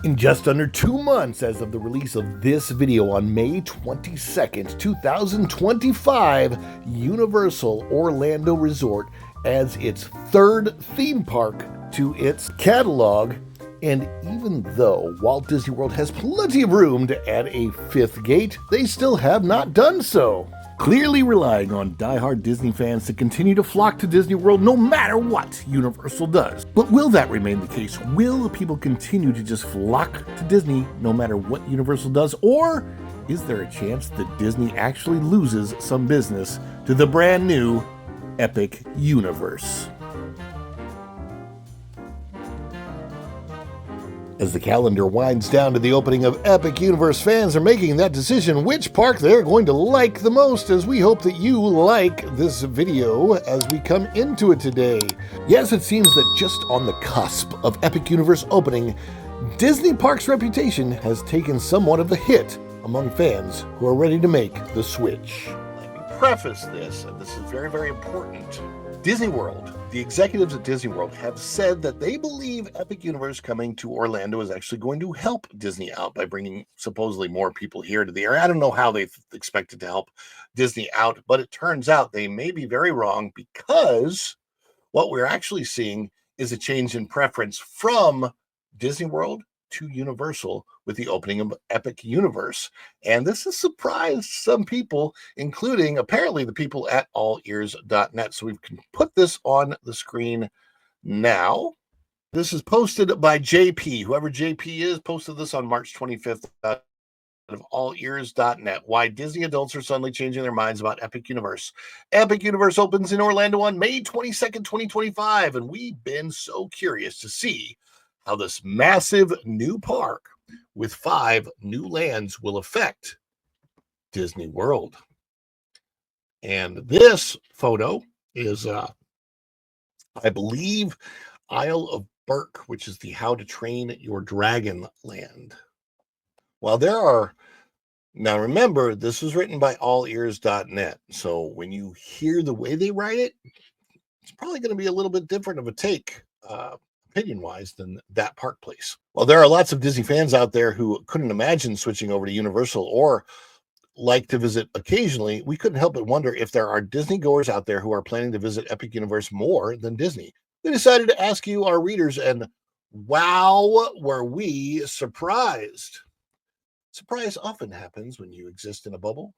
In just under 2 months as of the release of this video on May 22nd, 2025, Universal Orlando Resort adds its third theme park to its catalog. And even though Walt Disney World has plenty of room to add a fifth gate, they still have not done so, clearly relying on die-hard Disney fans to continue to flock to Disney World no matter what Universal does. But will that remain the case? Will people continue to just flock to Disney no matter what Universal does? Or is there a chance that Disney actually loses some business to the brand new Epic Universe? As the calendar winds down to the opening of Epic Universe, fans are making that decision which park they're going to like the most, as we hope that you like this video as we come into it today. Yes, it seems that just on the cusp of Epic Universe opening, Disney Parks' reputation has taken somewhat of a hit among fans who are ready to make the switch. Let me preface this, and this is very, very important. Disney World, the executives at Disney World have said that they believe Epic Universe coming to Orlando is actually going to help Disney out by bringing supposedly more people here to the area. I don't know how they expected to help Disney out, but it turns out they may be very wrong, because what we're actually seeing is a change in preference from Disney World to Universal with the opening of Epic Universe. And this has surprised some people, including apparently the people at allears.net. So we can put this on the screen now. This is posted by JP. Whoever JP is posted this on March 25th out of allears.net. Why Disney adults are suddenly changing their minds about Epic Universe. Epic Universe opens in Orlando on May 22nd, 2025. And we've been so curious to see how this massive new park with 5 new lands will affect Disney World. And this photo is, I believe, Isle of Berk, which is the How to Train Your Dragon land. Well, now remember, this was written by allears.net. So when you hear the way they write it, it's probably going to be a little bit different of a take, opinion-wise, than that park place. Well, there are lots of Disney fans out there who couldn't imagine switching over to Universal or like to visit occasionally. We couldn't help but wonder if there are Disney goers out there who are planning to visit Epic Universe more than Disney. We decided to ask you, our readers, and wow, were we surprised. Surprise often happens when you exist in a bubble.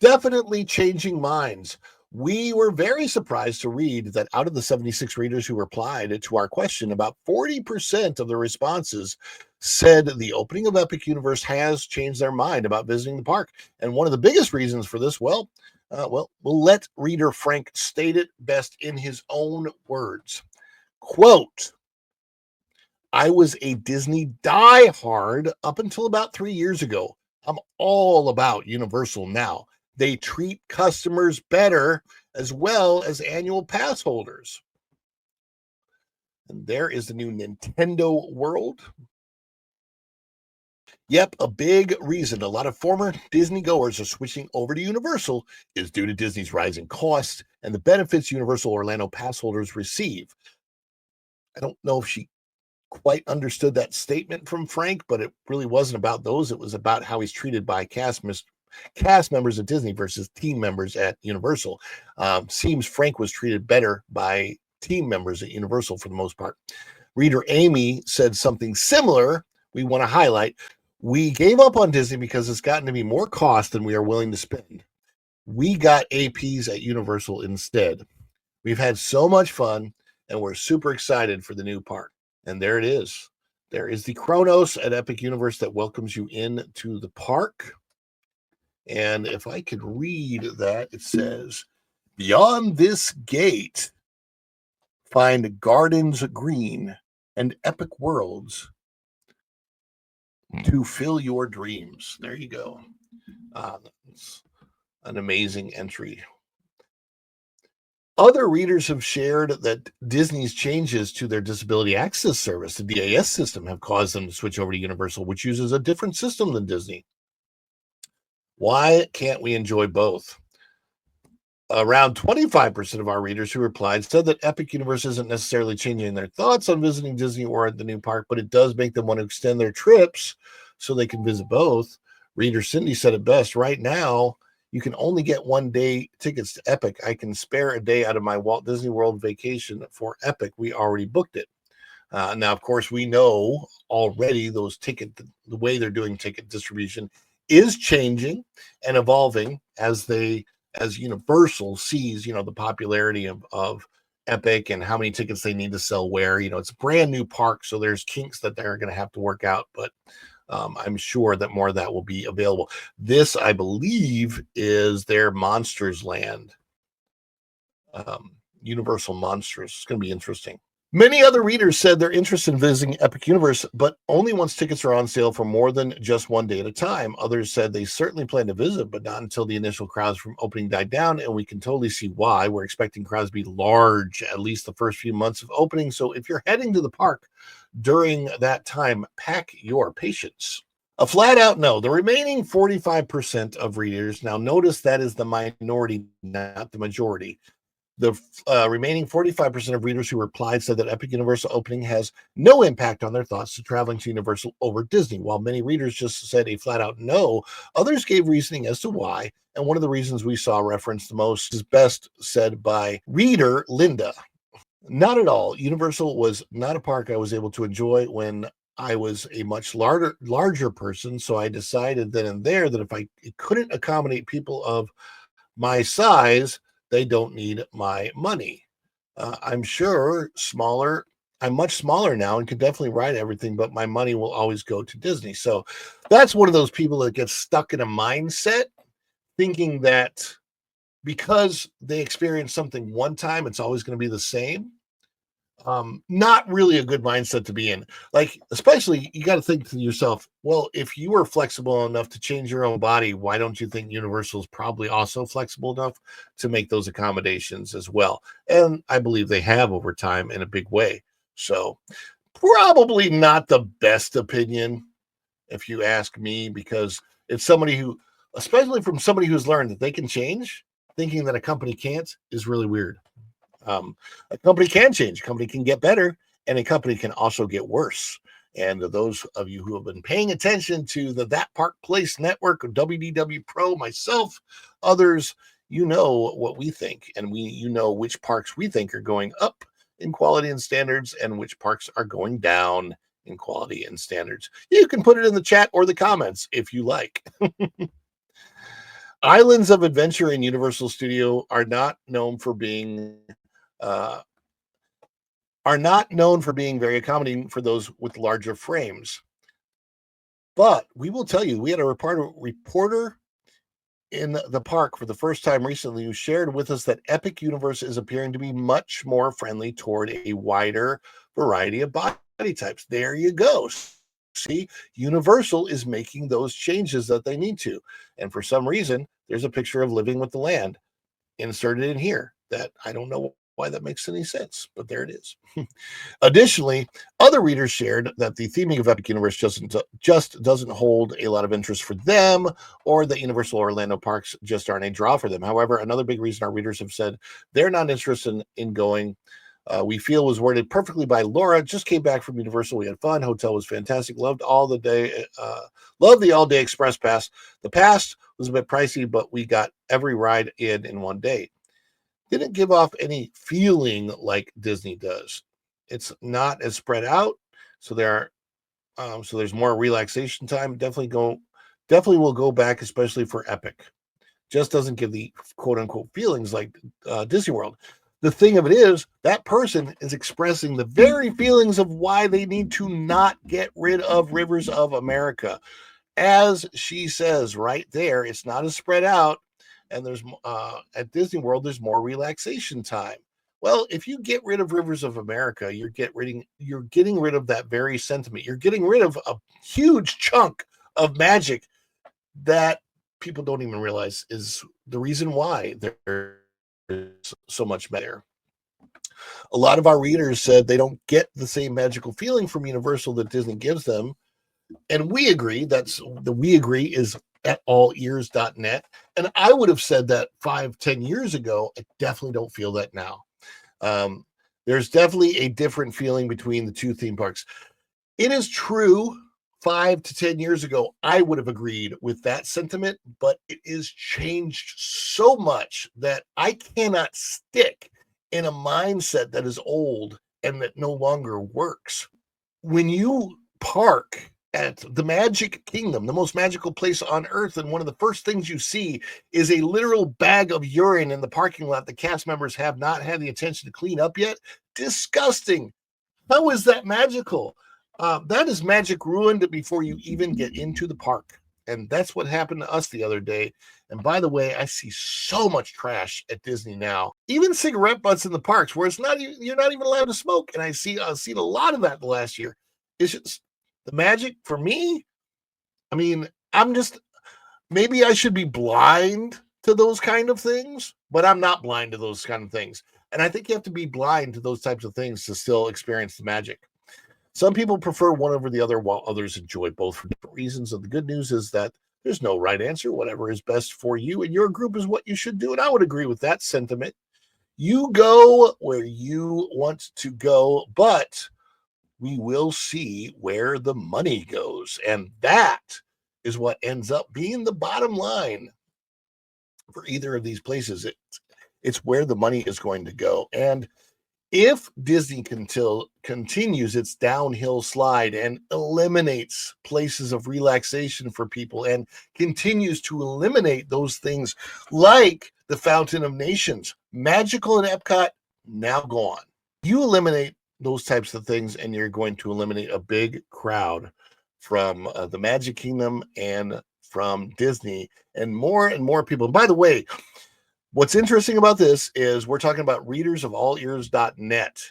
Definitely changing minds. We were very surprised to read that out of the 76 readers who replied to our question, about 40% of the responses said the opening of Epic Universe has changed their mind about visiting the park. And one of the biggest reasons for this, we'll let reader Frank state it best in his own words. Quote, "I was a Disney diehard up until about 3 years ago. I'm all about Universal now. They treat customers better, as well as annual pass holders." And there is the new Nintendo World. Yep, a big reason a lot of former Disney goers are switching over to Universal is due to Disney's rising costs and the benefits Universal Orlando pass holders receive. I don't know if she quite understood that statement from Frank, but it really wasn't about those. It was about how he's treated by cast members at Disney versus team members at Universal. Seems Frank was treated better by team members at Universal for the most part. Reader Amy said something similar. We want to highlight: we gave up on Disney because it's gotten to be more cost than we are willing to spend. We got APs at Universal instead. We've had so much fun, and we're super excited for the new park. And there it is. There is the Kronos at Epic Universe that welcomes you into the park. And if I could read that, it says, "Beyond this gate, find gardens green and epic worlds to fill your dreams." There you go. That's an amazing entry. Other readers have shared that Disney's changes to their disability access service, the DAS system, have caused them to switch over to Universal, which uses a different system than Disney. Why can't we enjoy both? Around 25% of our readers who replied said that Epic Universe isn't necessarily changing their thoughts on visiting Disney or the new park, but it does make them want to extend their trips so they can visit both. Reader Cindy said it best. Right now, you can only get 1 day tickets to Epic. I can spare a day out of my Walt Disney World vacation for Epic. We already booked it. Now, of course, we know already the way they're doing ticket distribution is changing and evolving as Universal sees, the popularity of Epic and how many tickets they need to sell where. It's a brand new park, so there's kinks that they're going to have to work out, but I'm sure that more of that will be available. This, I believe, is their Monsters Land, Universal Monsters. It's going to be interesting. Many other readers said they're interested in visiting Epic Universe, but only once tickets are on sale for more than just 1 day at a time. Others said they certainly plan to visit, but not until the initial crowds from opening died down, and we can totally see why. We're expecting crowds to be large at least the first few months of opening, so if you're heading to the park during that time, pack your patience. A flat out no. The remaining 45% of readers, now notice that is the minority, not the majority. The remaining 45% of readers who replied said that Epic Universal opening has no impact on their thoughts to traveling to Universal over Disney. While many readers just said a flat out no, others gave reasoning as to why. And one of the reasons we saw referenced the most is best said by reader Linda. Not at all. Universal was not a park I was able to enjoy when I was a much larger person. So I decided then and there that if I couldn't accommodate people of my size, they don't need my money. I'm sure I'm much smaller now and could definitely ride everything, but my money will always go to Disney. So that's one of those people that gets stuck in a mindset thinking that because they experience something one time, it's always going to be the same. Not really a good mindset to be in. Like, especially you got to think to yourself, well, if you were flexible enough to change your own body, why don't you think Universal is probably also flexible enough to make those accommodations as well? And I believe they have over time in a big way. So probably not the best opinion, if you ask me, because it's somebody who, especially from somebody who's learned that they can change, thinking that a company can't is really weird. A company can change, a company can get better, and a company can also get worse. And those of you who have been paying attention to the That Park Place Network, or WDW Pro, myself, others, you know what we think, and you know which parks we think are going up in quality and standards, and which parks are going down in quality and standards. You can put it in the chat or the comments if you like. Islands of Adventure in Universal Studio uh, are not known for being very accommodating for those with larger frames. But we will tell you, we had a reporter in the park for the first time recently who shared with us that Epic Universe is appearing to be much more friendly toward a wider variety of body types. There you go. See, Universal is making those changes that they need to. And for some reason, there's a picture of Living with the Land inserted in here that I don't know why that makes any sense, but there it is. Additionally, other readers shared that the theming of Epic Universe just doesn't hold a lot of interest for them, or that Universal Orlando parks just aren't a draw for them. However, another big reason our readers have said they're not interested in going, we feel was worded perfectly by Laura. Just came back from Universal. We had fun. Hotel was fantastic. Loved the all-day express pass. The pass was a bit pricey, but we got every ride in 1 day. Didn't give off any feeling like Disney does. It's not as spread out, so there's more relaxation time. Definitely will go back, especially for Epic. Just doesn't give the quote unquote feelings like Disney World. The thing of it is, that person is expressing the very feelings of why they need to not get rid of Rivers of America. As she says right there, it's not as spread out. And there's at Disney World, there's more relaxation time. Well, if you get rid of Rivers of America, you're getting rid of that very sentiment. You're getting rid of a huge chunk of magic that people don't even realize is the reason why there is so much better. A lot of our readers said they don't get the same magical feeling from Universal that Disney gives them. And we agree. We agree is at allears.net. And I would have said that 5-10 years ago. I definitely don't feel that now. There's definitely a different feeling between the two theme parks. It is true, 5 to 10 years ago, I would have agreed with that sentiment, but it is changed so much that I cannot stick in a mindset that is old and that no longer works. When you park at the Magic Kingdom, the most magical place on earth, and one of the first things you see is a literal bag of urine in the parking lot the cast members have not had the attention to clean up yet. Disgusting. How is that magical? That is magic ruined before you even get into the park. And that's what happened to us the other day. And by the way, I see so much trash at Disney now, even cigarette butts in the parks where you're not even allowed to smoke. And I've seen a lot of that the last year. It's just the magic for me. I mean, maybe I should be blind to those kind of things, but I'm not blind to those kind of things. And I think you have to be blind to those types of things to still experience the magic. Some people prefer one over the other, while others enjoy both for different reasons. And the good news is that there's no right answer. Whatever is best for you and your group is what you should do. And I would agree with that sentiment. You go where you want to go, but we will see where the money goes. And that is what ends up being the bottom line for either of these places. It's where the money is going to go. And if Disney continues its downhill slide and eliminates places of relaxation for people and continues to eliminate those things like the Fountain of Nations, magical at Epcot, now gone. You eliminate those types of things and you're going to eliminate a big crowd from the Magic Kingdom and from Disney, and more people. And by the way, what's interesting about this is we're talking about readers of allears.net.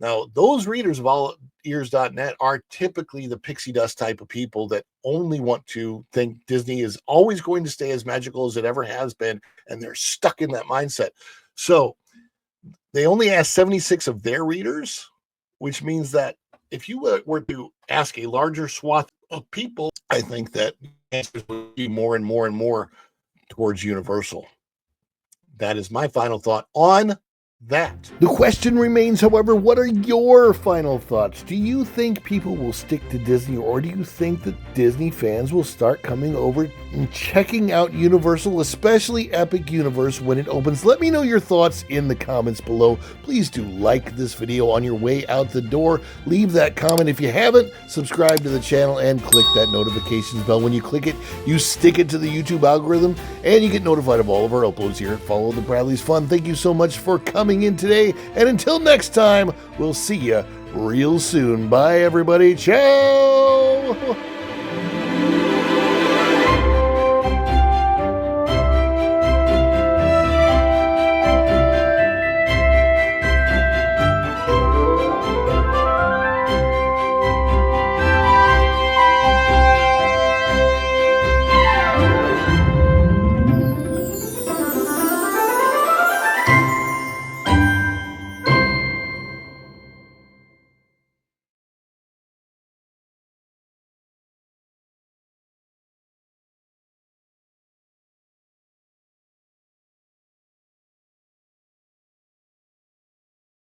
Now, those readers of allears.net are typically the pixie dust type of people that only want to think Disney is always going to stay as magical as it ever has been, and they're stuck in that mindset. So they only asked 76 of their readers, which means that if you were to ask a larger swath of people, I think that answers would be more and more and more towards Universal. That is my final thought on that. The question remains, however, what are your final thoughts? Do you think people will stick to Disney, or do you think that Disney fans will start coming over and checking out Universal, especially Epic Universe, when it opens? Let me know your thoughts in the comments below. Please do like this video on your way out the door. Leave that comment. If you haven't, subscribe to the channel and click that notifications bell. When you click it, you stick it to the YouTube algorithm and you get notified of all of our uploads here. Follow the Bradley's Fun. Thank you so much for coming in today, and until next time, we'll see you real soon. Bye everybody. Ciao.